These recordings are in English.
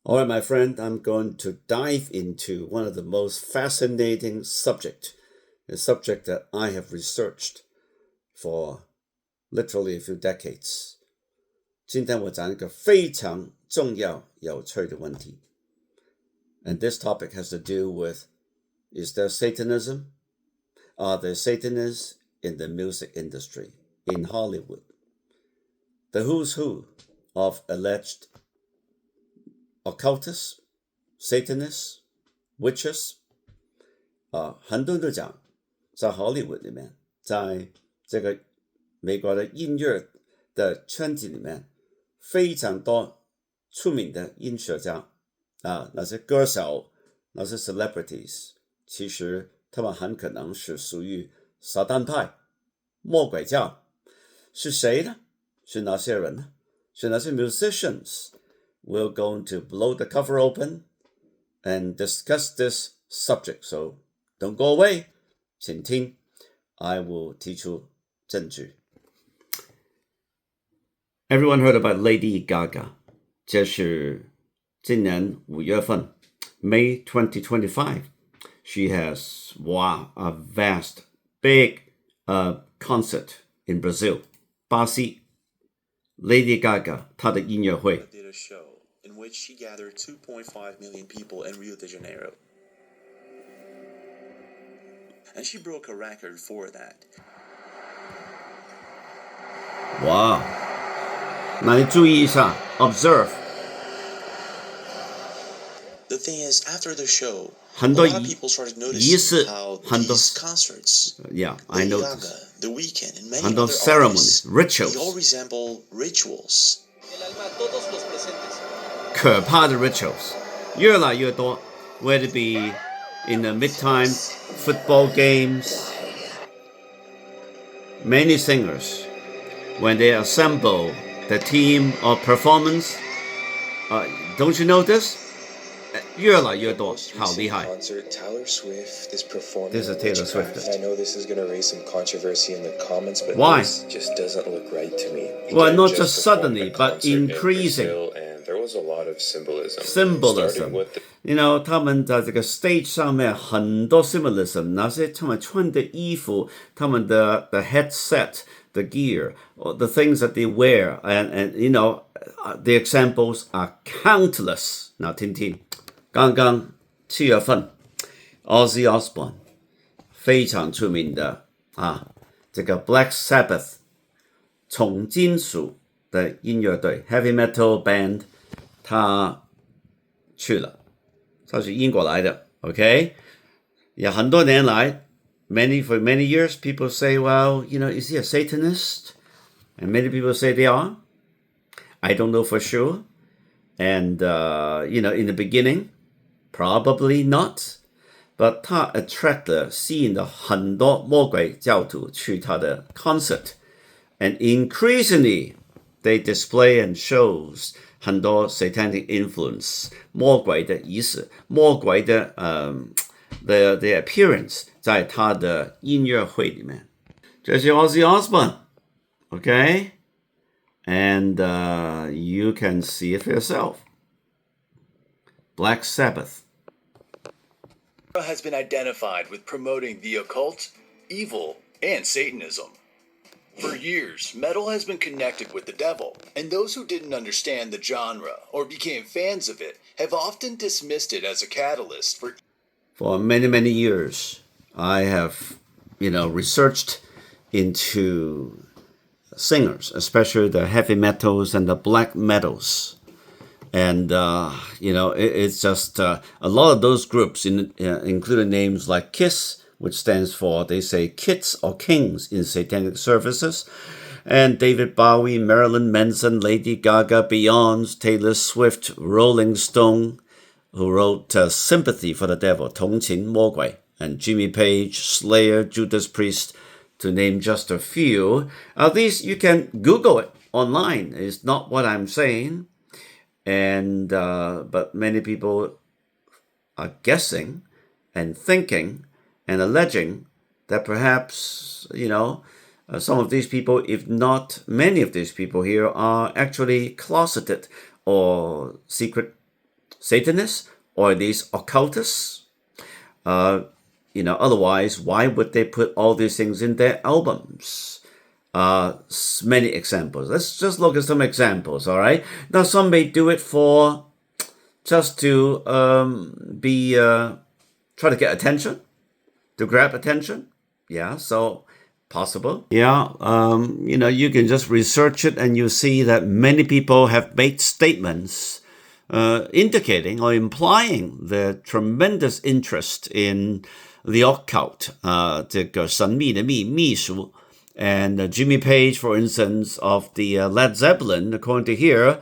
All right, my friend, I'm going to dive into one of the most fascinating subject, a subject that I have researched for literally a few decades. 今天我讲一个非常重要有趣的问题. And this topic has to do with, is there Satanism? Are there Satanists in the music industry, in Hollywood? The who's who of alleged occultists, Satanists, witches, 很多人都讲在 Hollywood 里面，在这个美国的音乐的圈子里面，非常多出名的音乐家那些歌手，那些 celebrities， 其实他们很可能是属于撒旦派、魔鬼教。是谁呢？是哪些人呢？是哪些 musicians？We're going to blow the cover open and discuss this subject. So don't go away. 请听 I will 提出证据。Everyone heard about Lady Gaga. 这是今年5月份 May 2025. She has, a vast, big concert in Brazil. 巴西 Lady Gaga 她的音乐会 did a show in which she gathered 2.5 million people in Rio de Janeiro. And she broke a record for that. Wow. 那你注意一下 observe. The thing is, after the show, 很 a 多 lot of people started noticing how 很多 these concerts, Yeah, I Lady noticed. Gaga, The Weeknd, and many 很多 other ceremonies, artists, rituals. they all resemble rituals. 可怕的 rituals 越来越多 whether it be in the mid-time football games. Many singers, when they assemble the team of performance, don't you know this? 越来越多 好厉害 Concert, Taylor Swift is performing. This is Taylor Swift. I know this is going to raise some controversy in the comments, but Why? this just doesn't look right to me. Well, He not didn't just perform suddenly, the but concert in increasing. Brazil, and there was a lot of symbolism. Symbolism. Starting with the You know, 他们在这个 stage 上面很多 symbolism. 那些他们穿的衣服，他们的 the headset, the gear, or the things that they wear, and you know, the examples are countless. 那听听，刚刚7月份 Ozzy Osbourne 非常出名的这个 Black Sabbath 重金属的音乐队 Heavy Metal Band 他去了，他是英国来的 OK 也很多年来 for many years people say, well, you know, is he a Satanist? And many people say they are. I don't know for sure. And you know, in the beginning probably not, but 他 吸引了很多魔鬼教徒去他的 concert, and increasingly they display and shows 很多 satanic influence, 魔鬼的意思，魔鬼的the appearance 在他的音乐会里面。这是 Ozzy Osbourne, okay? And you can see it for yourself. Black Sabbath. Has been identified with promoting the occult, evil, and Satanism. For years, metal has been connected with the devil, and those who didn't understand the genre or became fans of it have often dismissed it as a catalyst for... For many, many years, I have, you know, researched into singers, especially the heavy metals and the black metals. And, you know, it's just a lot of those groups, including names like KISS, which stands for, they say, Kids or Kings in Satanic Services, and David Bowie, Marilyn Manson, Lady Gaga, Beyonce, Taylor Swift, Rolling Stone, who wrote Sympathy for the Devil, 同情魔鬼, and Jimmy Page, Slayer, Judas Priest, to name just a few. These, you can Google it online. It's not what I'm saying. And but many people are guessing and thinking and alleging that perhaps, you know, some of these people, if not many of these people here, are actually closeted or secret Satanists or these occultists? Otherwise, why would they put all these things in their albums? Many examples. Let's just look at some examples, all right? Now, some may do it for just to try to get attention, to grab attention. Yeah, so possible. Yeah, you can just research it and you see that many people have made statements indicating or implying their tremendous interest in the occult, 这个神秘的秘术. And Jimmy Page, for instance, of the Led Zeppelin, according to here,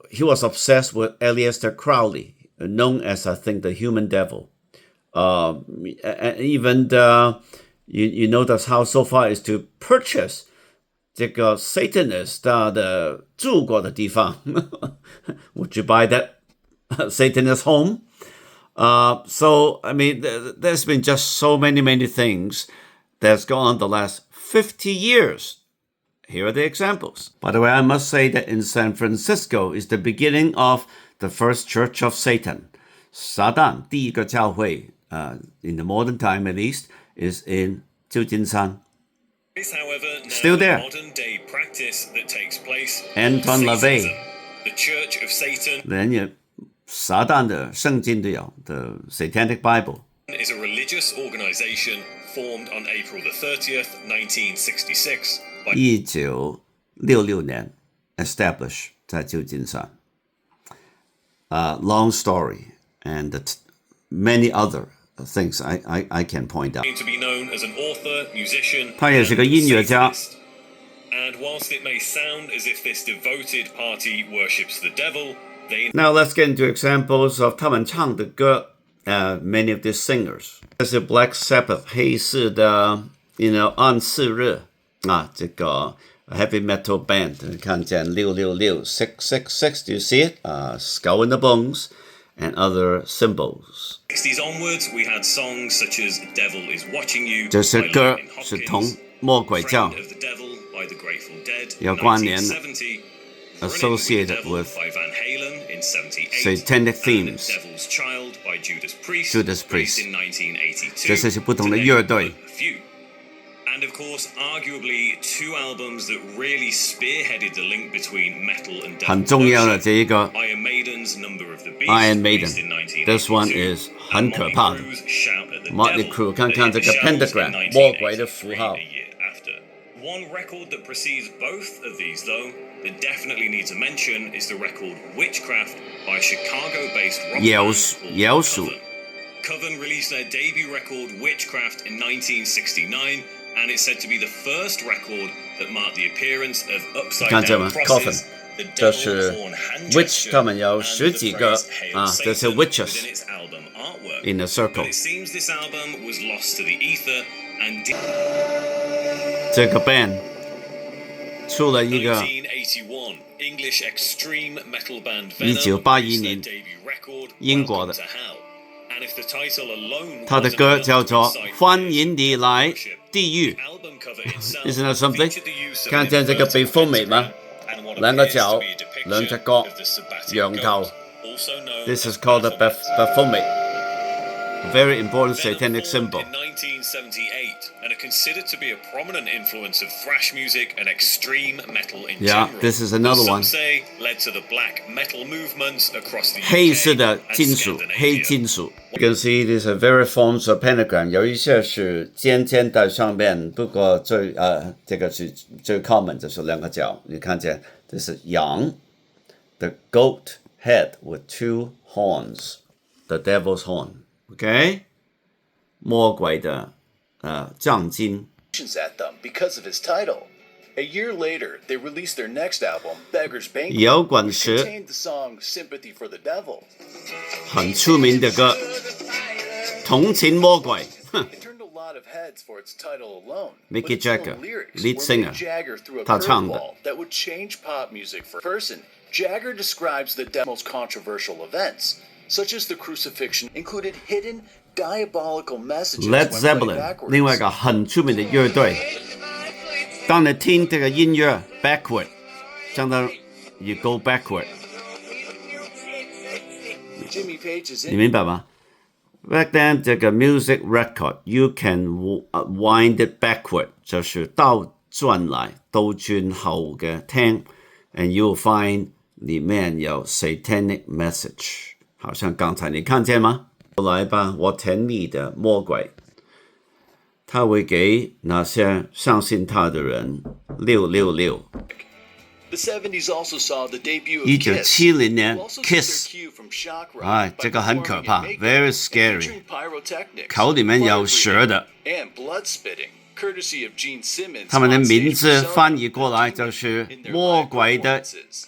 he was obsessed with Aleister Crowley, known as, I think, the human devil. And even you notice how so far is to purchase 这个 Satanist 的住过的地方. Would you buy that Satanist home? So, I mean, there's been just so many things that's gone on the last 50 years. Here are the examples. By the way, I must say that in San Francisco is the beginning of the first Church of Satan. 撒旦第一个教会, in the modern time at least, is in 旧金山. However, Still there. Modern day practice that takes place. Anton LaVey. The Church of Satan. 连也撒旦的圣经都有, the Satanic Bible. Is a religious organization formed on April the 30th, 1966. 1966年 established 在旧金山. Long story and many other things I can point out. To be known as an author, musician, 他也是个音乐家. And whilst it may sound as if this devoted party worships the devil, they... Now let's get into examples of 他们唱的歌, many of these singers. 这是 Black Sabbath 黑市的 暗示日, 这个 heavy metal band, 看见666 666, do you see it? Skull in the Bones and other symbols. 60s onwards, we had songs such as Devil is Watching You 这些 by 歌 Lynn 是 Hopkins, 同魔鬼教 Friend of the Devil by the Grateful Dead 有关联的, 1970, associated Devil with by Van Halen in 78, satanic and themes. Devil's Child by Judas Priest, Judas Priest. released in 1982. 这些是不同的乐队. To name but a few. And of course, arguably, two albums that really spearheaded the link between metal and devil 很重要的这一个 Iron Maiden's Number of the Beast, Iron released in Maiden. 1982, This one is 很可怕的. and Motley Crue's Shout at the Motley Devil, Crue, 看看这个 that hit the pentagram, shelves in 魔鬼的符号. 1983, a year after. One record that precedes both of these, though, that definitely needs a mention is the record Witchcraft by Chicago-based rock band妖术. Coven released their debut record Witchcraft in 1969, and it's said to be the first record that marked the appearance of upside-down crosses, the devil horn hand Witch, gesture, 他们有 and 十 the 几个, phrase Hail 这些 Satan witches within its album artwork. in a circle. But it seems this album was lost to the ether and 这个 band 出了一个1981 English extreme metal band Venom 1981年 released their debut record 英国的. Welcome to Hell. And if the title alone 他的 wasn't 歌 enough 叫 to 做 incite 欢迎你来 worship, 地狱. the album cover itself Isn't that something? featured the use of 看见这个 an 被封美吗? pentagram and what 兩個 appears to 腳, be a depiction 兩隻角, of the sabbatic 羊頭. goat, also known This as is called a Baphomet. Very important Venom satanic formed symbol. in 1978 and are considered to be a prominent influence of thrash music and extreme metal in Yeah, general. this is another Some one. say led to the black metal movements across the 黑 UK 色的 and 金属, 黑 Scandinavia. 金属. You can see these are various forms of pentagram. 有一些是尖尖在上面, 不过这个是最 common 就是两个角. 你看见这是羊, the goat head with two horns, the devil's horn. Okay? 魔鬼的杖金. At them because of his title. A year later, they released their next album, Beggar's Banquet, 摇滚 which 时 contained the song Sympathy for the Devil. 很出名的歌, 同情魔鬼. It turned a lot of heads for its title alone. Mickey but its own Jagger, lyrics lead were singer. Mick Jagger threw a 他唱的. curveball that would change pop music for a person. Jagger describes the devil's controversial events, such as the crucifixion, included hidden diabolical messages Led when played Zeppelin, backwards. 另外一个很出名的乐队. 当你听这个音乐 backward, 相当于 you go backward. Jimmy Page's 你明白吗？ Back then 这个 music record you can wind it backward 就是倒转来倒轉後嘅聽 and you'll find 裡面有 satanic message 好像剛才你看見嗎？來吧，我甜蜜的魔鬼他會給那些相信他的人666 The 70s also saw the debut of 1970年 who also took Kiss their cue from shock rock 哎 by 這個很可 performing 怕 in makeup Very and scary featuring pyrotechnics, 口裡面有 fire 蛇的 breathing, and blood spitting, courtesy of Gene Simmons 他們的 on stage 名字 persona 翻譯過來 and 就是 in their 魔 live 鬼的 performances.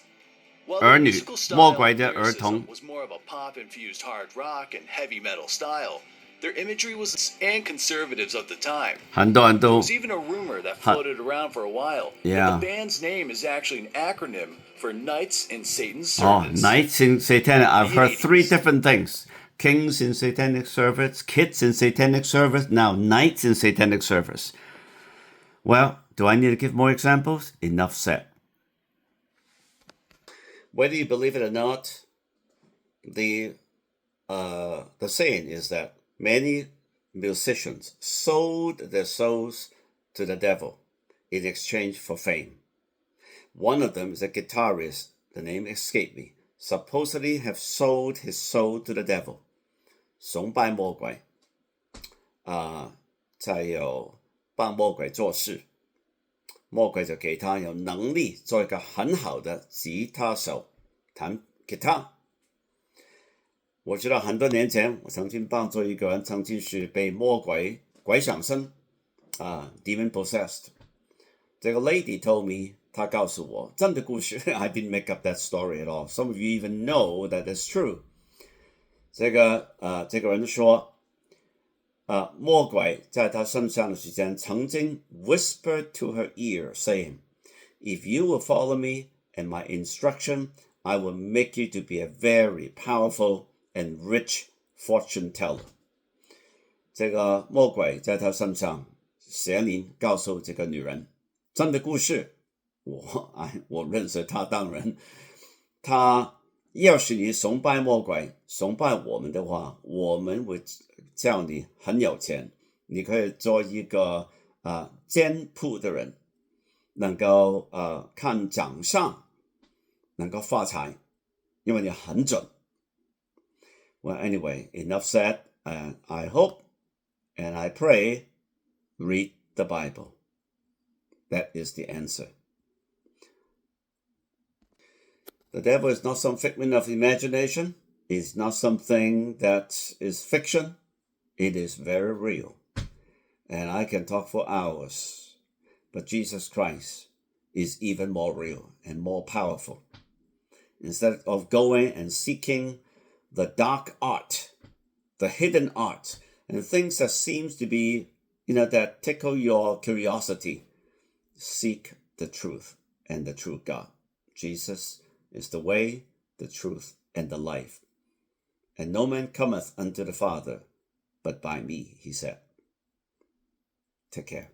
While 兒 the 女 musical style 魔鬼的 of 兒童 lyricism was more of a pop-infused hard rock and heavy metal style, their imagery was and conservatives of the time. 很多人 There 都 was even a rumor that floated around for a while Yeah. that the band's name is actually an acronym for Knights in Satan's Oh, Service. Knights in Satanic. I've heard 80s. 3 different things. Kings in Satanic Service, Kids in Satanic Service, now Knights in Satanic Service. Well, do I need to give more examples? Enough said. Whether you believe it or not, the saying is that many musicians sold their souls to the devil in exchange for fame. One of them is a guitarist, the name escaped me, supposedly have sold his soul to the devil. 崇拜魔鬼才有帮魔鬼做事魔鬼就给他有能力做一个很好的吉他手弹吉他我知道很多年前我曾经帮助一个人曾经是被魔鬼鬼上身demon possessed 这个 lady told me 她告诉我真的故事 I didn't make up that story at all some of you even know that it's true 这个人说魔鬼在他身上的时间曾经 whispered to her ear saying if you will follow me and my instruction I will make you to be a very powerful and rich fortune teller 这个魔鬼在他身上邪灵告诉这个女人真的故事我认识他当然他要是你崇拜魔鬼崇拜我们的话我们会叫你很有钱你可以做一个占卜的人能够看掌上能够发财因为你很准 Well anyway enough said and I hope and I pray read the Bible that is the answer The devil is not some figment of imagination. It's not something that is fiction. It is very real. And I can talk for hours. But Jesus Christ is even more real and more powerful. Instead of going and seeking the dark art, the hidden art, and things that seems to be, that tickle your curiosity, seek the truth and the true God. Jesus is the way, the truth, and the life. And no man cometh unto the Father but by me, he said. Take care.